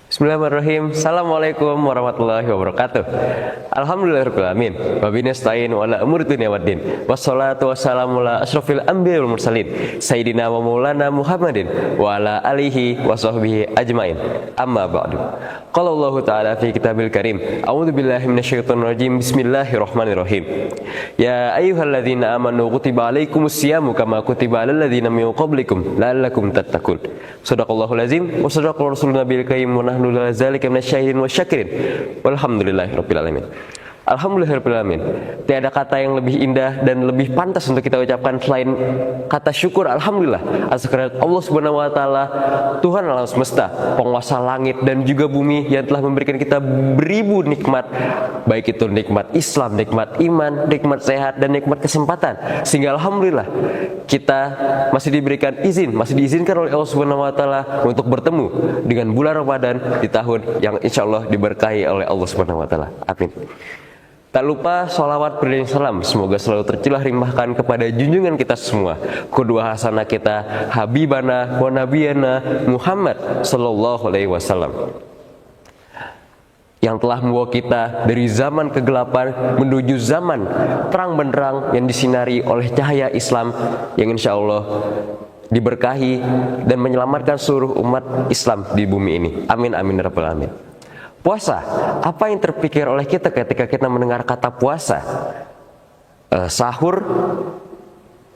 Bismillahirrahmanirrahim. Assalamualaikum warahmatullahi wabarakatuh. Alhamdulillahirrahmanirrahim. Wabillahi nasta'in wa ala umuri dunya waddin. Wassalatu wassalamu ala asyrofil anbiya'i wal mursalin Sayyidina wa maulana Muhammadin wa ala alihi wa sahbihi ajmain. Amma ba'du. Qala Allah Ta'ala fi kitabil karim. A'udzu billahi minasyaitonir rajim. Bismillahirrahmanirrahim. Ya ayyuhalladzina amanu kutiba alaikumus syiyamu kama kutiba alal ladzina min qablikum la'allakum tattaqun. Shadaqallahul azim wa shadaqa rasulun nabiyil karim wa nahnu zalika minasyahidin wasyakirin walhamdulillahirabbil alamin. Alhamdulillahirabbil alamin. Tiada kata yang lebih indah dan lebih pantas untuk kita ucapkan selain kata syukur alhamdulillah atas kehadirat Allah Subhanahu wa taala, Tuhan alam semesta, penguasa langit dan juga bumi yang telah memberikan kita beribu nikmat, baik itu nikmat Islam, nikmat iman, nikmat sehat dan nikmat kesempatan. Sehingga alhamdulillah kita masih diberikan izin, masih diizinkan oleh Allah Subhanahu wa taala untuk bertemu dengan bulan Ramadan di tahun yang insyaallah diberkahi oleh Allah Subhanahu wa taala. Amin. Tak lupa sholawat beriring salam semoga selalu tercilah limpahkan kepada junjungan kita semua, qudwah hasanah kita, habibana wa nabiyana Muhammad sallallahu alaihi wasallam, yang telah membawa kita dari zaman kegelapan menuju zaman terang benderang yang disinari oleh cahaya Islam yang insya Allah diberkahi dan menyelamatkan seluruh umat Islam di bumi ini. Amin amin ya rabbal alamin. Puasa, apa yang terpikir oleh kita ketika kita mendengar kata puasa? Sahur,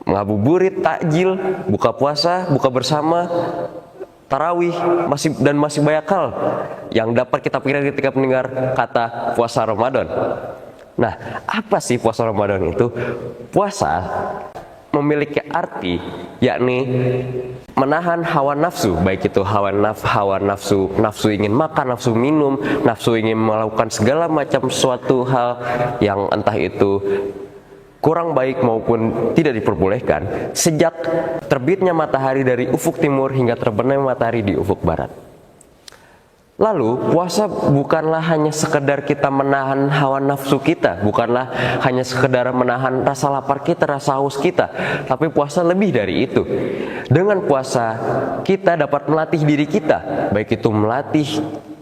ngabuburit, takjil, buka puasa, buka bersama, tarawih, masih banyak hal yang dapat kita pikirkan ketika mendengar kata puasa Ramadan. Nah, apa sih puasa Ramadan itu? Puasa memiliki arti yakni menahan hawa nafsu, baik itu hawa nafsu ingin makan, nafsu minum, nafsu ingin melakukan segala macam suatu hal yang entah itu kurang baik maupun tidak diperbolehkan, sejak terbitnya matahari dari ufuk timur hingga terbenamnya matahari di ufuk barat. Lalu puasa bukanlah hanya sekedar kita menahan hawa nafsu kita, bukanlah hanya sekedar menahan rasa lapar kita, rasa haus kita, tapi puasa lebih dari itu. Dengan puasa kita dapat melatih diri kita, baik itu melatih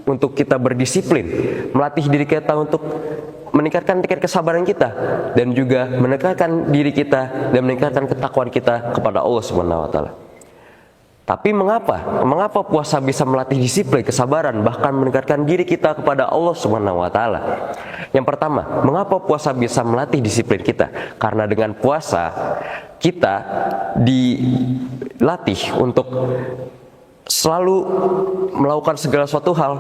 untuk kita berdisiplin, melatih diri kita untuk meningkatkan tingkat kesabaran kita, dan juga meningkatkan diri kita dan meningkatkan ketakwaan kita kepada Allah Subhanahu wa taala. Tapi mengapa puasa bisa melatih disiplin, kesabaran, bahkan meningkatkan diri kita kepada Allah Subhanahu wa taala? Yang pertama, mengapa puasa bisa melatih disiplin kita? Karena dengan puasa kita dilatih untuk selalu melakukan segala suatu hal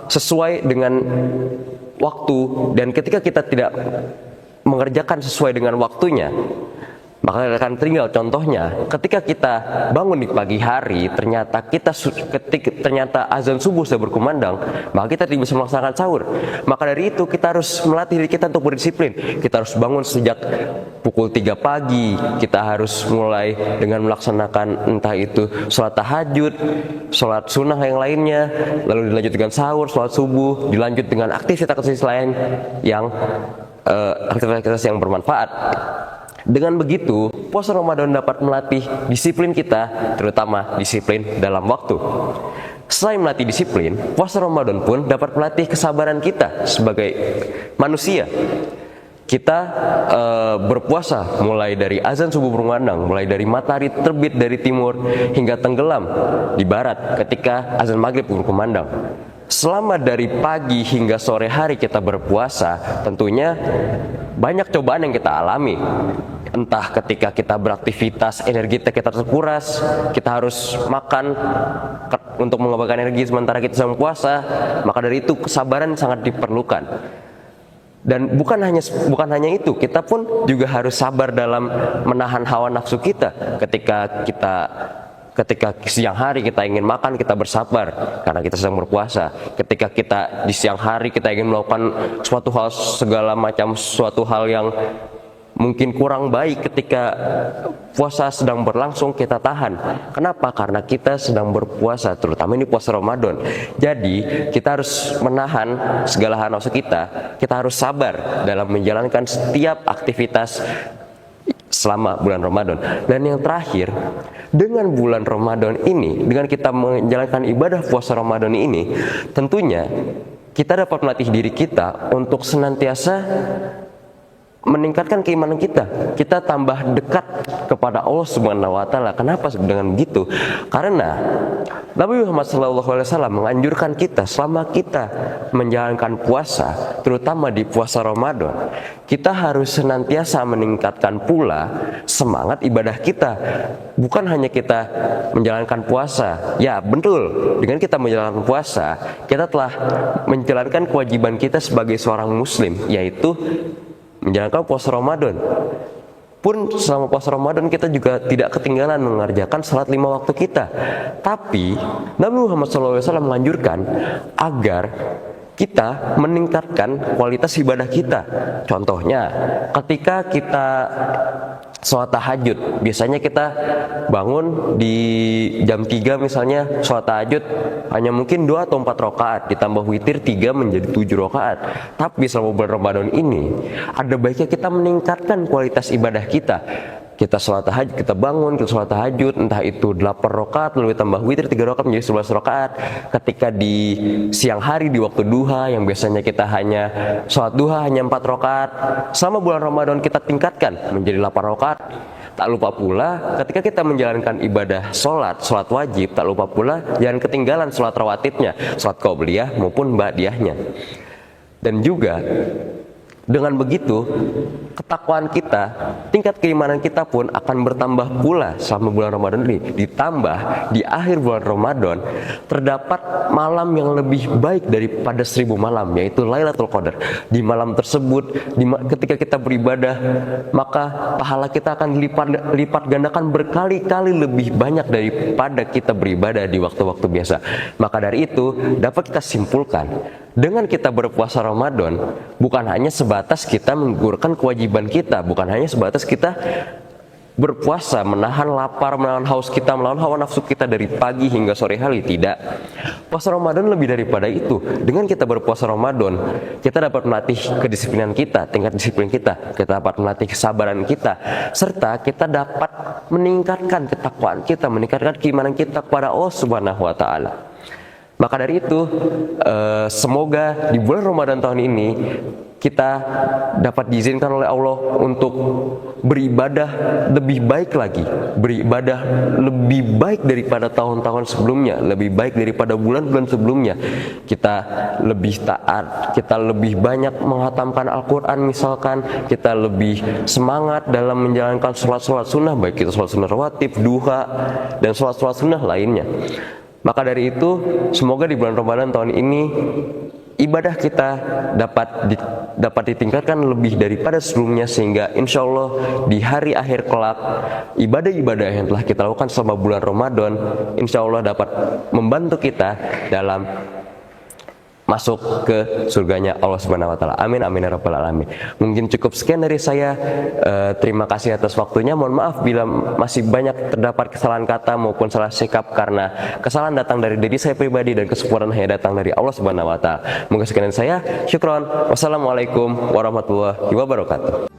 sesuai dengan waktu, dan ketika kita tidak mengerjakan sesuai dengan waktunya, maka akan tinggal contohnya ketika kita bangun di pagi hari, ternyata azan subuh sudah berkumandang, maka kita tidak bisa melaksanakan sahur. Maka dari itu kita harus melatih diri kita untuk berdisiplin. Kita harus bangun sejak pukul 3 pagi, kita harus mulai dengan melaksanakan entah itu sholat tahajud, sholat sunnah yang lainnya, lalu dilanjut dengan sahur, sholat subuh, dilanjut dengan aktivitas lain yang aktivitas yang bermanfaat. Dengan begitu, puasa Ramadan dapat melatih disiplin kita, terutama disiplin dalam waktu. Selain melatih disiplin, puasa Ramadan pun dapat melatih kesabaran kita sebagai manusia. Kita berpuasa mulai dari azan subuh berkumandang, mulai dari matahari terbit dari timur hingga tenggelam di barat ketika azan maghrib berkumandang. Selama dari pagi hingga sore hari kita berpuasa, tentunya banyak cobaan yang kita alami. Entah ketika kita beraktivitas, energi kita terkuras, kita harus makan untuk mengembangkan energi sementara kita sedang puasa, maka dari itu kesabaran sangat diperlukan. Dan bukan hanya itu, kita pun juga harus sabar dalam menahan hawa nafsu kita. Ketika siang hari kita ingin makan, kita bersabar karena kita sedang berpuasa. Ketika kita di siang hari kita ingin melakukan suatu hal yang mungkin kurang baik ketika puasa sedang berlangsung kita tahan. Kenapa? Karena kita sedang berpuasa, terutama ini puasa Ramadan. Jadi kita harus menahan segala hal nafsu kita. Kita harus sabar dalam menjalankan setiap aktivitas selama bulan Ramadan. Dan yang terakhir, dengan bulan Ramadan ini, dengan kita menjalankan ibadah puasa Ramadan ini, tentunya kita dapat melatih diri kita untuk senantiasa meningkatkan keimanan kita. Kita tambah dekat kepada Allah Subhanahu wa taala. Kenapa dengan begitu? Karena Nabi Muhammad SAW menganjurkan kita selama kita menjalankan puasa, terutama di puasa Ramadan, kita harus senantiasa meningkatkan pula semangat ibadah kita. Bukan hanya kita menjalankan puasa. Ya, betul. Dengan kita menjalankan puasa, kita telah menjalankan kewajiban kita sebagai seorang muslim, yaitu menjalankan puasa Ramadan. Pun selama puasa Ramadan kita juga tidak ketinggalan mengerjakan salat 5 waktu kita. Tapi Nabi Muhammad SAW menganjurkan agar kita meningkatkan kualitas ibadah kita. Contohnya, ketika kita sholat tahajud, biasanya kita bangun di jam 3 misalnya, sholat tahajud hanya mungkin 2 atau 4 rakaat, ditambah witir 3 menjadi 7 rakaat. Tapi selama bulan Ramadan ini, ada baiknya kita meningkatkan kualitas ibadah kita. Kita sholat tahajud, kita bangun, kita sholat tahajud, entah itu 8 rakaat, lalu tambah witir 3 rakaat menjadi 11 rakaat. Ketika di siang hari, di waktu duha, yang biasanya kita hanya sholat duha hanya 4 rakaat, selama bulan Ramadan kita tingkatkan menjadi 8 rakaat. Tak lupa pula ketika kita menjalankan ibadah sholat wajib, tak lupa pula jangan ketinggalan sholat rawatibnya, sholat qobliyah maupun ba'diyahnya. Dan juga dengan begitu, ketakwaan kita, tingkat keimanan kita pun akan bertambah pula selama bulan Ramadan ini. Ditambah di akhir bulan Ramadan terdapat malam yang lebih baik daripada 1000 malam, yaitu Lailatul Qadar. Di malam tersebut, ketika kita beribadah, maka pahala kita akan lipat gandakan berkali-kali lebih banyak daripada kita beribadah di waktu-waktu biasa. Maka dari itu dapat kita simpulkan, dengan kita berpuasa Ramadan bukan hanya sebatas kita menggugurkan kewajiban kita, bukan hanya sebatas kita berpuasa menahan lapar, menahan haus kita, melawan hawa nafsu kita dari pagi hingga sore hari. Tidak. Puasa Ramadan lebih daripada itu. Dengan kita berpuasa Ramadan, kita dapat melatih kedisiplinan kita, tingkat disiplin kita dapat melatih kesabaran kita, serta kita dapat meningkatkan ketakwaan kita, meningkatkan keimanan kita kepada Allah Subhanahu wa taala. Maka dari itu, semoga di bulan Ramadan tahun ini kita dapat diizinkan oleh Allah untuk beribadah lebih baik lagi, beribadah lebih baik daripada tahun-tahun sebelumnya, lebih baik daripada bulan-bulan sebelumnya. Kita lebih taat, kita lebih banyak menghatamkan Al-Quran misalkan, kita lebih semangat dalam menjalankan sholat-sholat sunnah, baik itu sholat sunnah rawatib, duha, dan sholat-sholat sunnah lainnya. Maka dari itu, semoga di bulan Ramadan tahun ini ibadah kita dapat ditingkatkan lebih daripada sebelumnya, sehingga insya Allah di hari akhir kelak ibadah-ibadah yang telah kita lakukan selama bulan Ramadan insya Allah dapat membantu kita dalam masuk ke surganya Allah Subhanahu wa taala. Amin amin ya rabbal alamin. Mungkin cukup sekian dari saya. Terima kasih atas waktunya. Mohon maaf bila masih banyak terdapat kesalahan kata maupun salah sikap, karena kesalahan datang dari diri saya pribadi dan kesempurnaan hanya datang dari Allah Subhanahu wa taala. Mungkin sekian dari saya. Syukron. Wassalamualaikum warahmatullahi wabarakatuh.